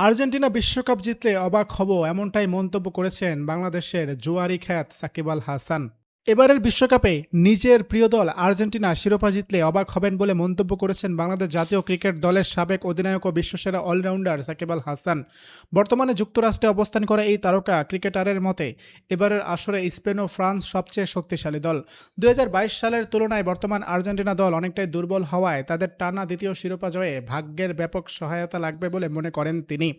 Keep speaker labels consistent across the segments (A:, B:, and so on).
A: Argentina বিশ্বকাপ জিতলে অবাক হব এমনটাই মন্তব্য করেছেন বাংলাদেশের জুয়ারি খ্যাত সাকিব আল হাসান। এবারের বিশ্বকাপে নিজের প্রিয় দল আর্জেন্টিনা শিরোপা জিতলে অবাক হবেন বলে মন্তব্য করেছেন বাংলাদেশ জাতীয় ক্রিকেট দলের সাবেক অধিনায়ক ও বিশ্বসেরা অলরাউন্ডার সাকিব আল হাসান। বর্তমানে যুক্তরাষ্ট্রে অবস্থান করা এই তারকা ক্রিকেটারের মতে এবারের আসরে স্পেন ও ফ্রান্স সবচেয়ে শক্তিশালী দল। ২০২২ সালের তুলনায় বর্তমান আর্জেন্টিনা দল অনেকটাই দুর্বল হওয়ায় তাদের টানা দ্বিতীয় শিরোপা জয়ে ভাগ্যের ব্যাপক সহায়তা লাগবে বলে মনে করেন তিনি।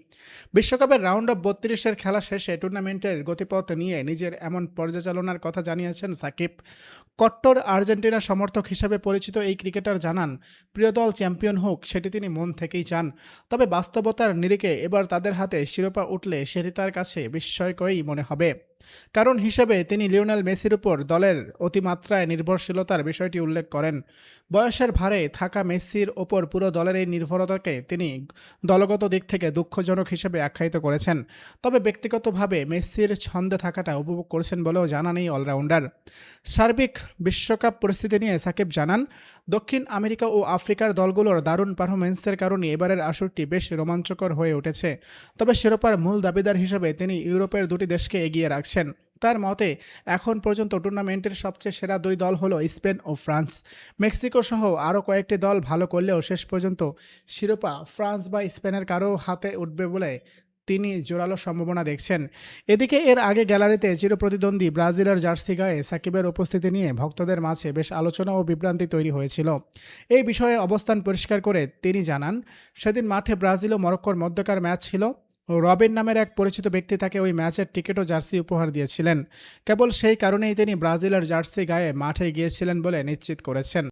A: বিশ্বকাপের রাউন্ড অফ ৩২-এর খেলা শেষে টুর্নামেন্টের গতিপথ নিয়ে নিজের এমন পর্যালোচনার কথা জানিয়েছেন সাকিব। কট্টর আর্জেন্টিনা সমর্থক হিসেবে পরিচিত এই ক্রিকেটার জানান, প্রিয় দল চ্যাম্পিয়ন হোক সেটি তিনি মন থেকেই চান। তবে বাস্তবতার নিরিখে এবার তাদের হাতে শিরোপা উঠলে সেটি তার কাছে বিস্ময়করই মনে হবে। কারণ হিসেবে তিনি লিওনেল মেসির উপর দলের অতিমাত্রায় নির্ভরশীলতার বিষয়টি উল্লেখ করেন। বয়সের ভারে থাকা মেসির ওপর পুরো দলের এই নির্ভরতাকে তিনি দলগত দিক থেকে দুঃখজনক হিসেবে আখ্যায়িত করেছেন। তবে ব্যক্তিগতভাবে মেসির ছন্দে থাকাটা উপভোগ করেছেন বলেও জানান এই অলরাউন্ডার। সার্বিক বিশ্বকাপ পরিস্থিতি নিয়ে সাকিব জানান, দক্ষিণ আমেরিকা ও আফ্রিকার দলগুলোর দারুণ পারফরম্যান্সের কারণে এবারের আসরটি বেশ রোমাঞ্চকর হয়ে উঠেছে। তবে শিরোপার মূল দাবিদার হিসেবে তিনি ইউরোপের দুটি দেশকে এগিয়ে রাখছেন। তার মতে এখন পর্যন্ত টুর্নামেন্টের সবচেয়ে সেরা দুই দল হলো স্পেন ও ফ্রান্স। মেক্সিকো সহ আরও কয়েকটি দল ভালো করলেও শেষ পর্যন্ত শিরোপা ফ্রান্স বা স্পেনের কারো হাতে উঠবে বলে তিনি জোরালো সম্ভাবনা দেখছেন। এদিকে এর আগে গ্যালারিতে চিরপ্রতিদ্বন্দ্বী ব্রাজিলের জার্সি গায়ে সাকিবের উপস্থিতি নিয়ে ভক্তদের মাঝে বেশ আলোচনা ও বিভ্রান্তি তৈরি হয়েছিল। এই বিষয়ে অবস্থান পরিষ্কার করে তিনি জানান, সেদিন মাঠে ব্রাজিল ও মরক্কোর মধ্যকার ম্যাচ ছিল। রবিন নামের এক পরিচিত ব্যক্তি তাকে ওই ম্যাচের টিকিট ও জার্সি উপহার দিয়েছিলেন। কেবল সেই কারণেই তিনি ব্রাজিলের জার্সি গায়ে মাঠে গিয়েছিলেন বলে নিশ্চিত করেছেন।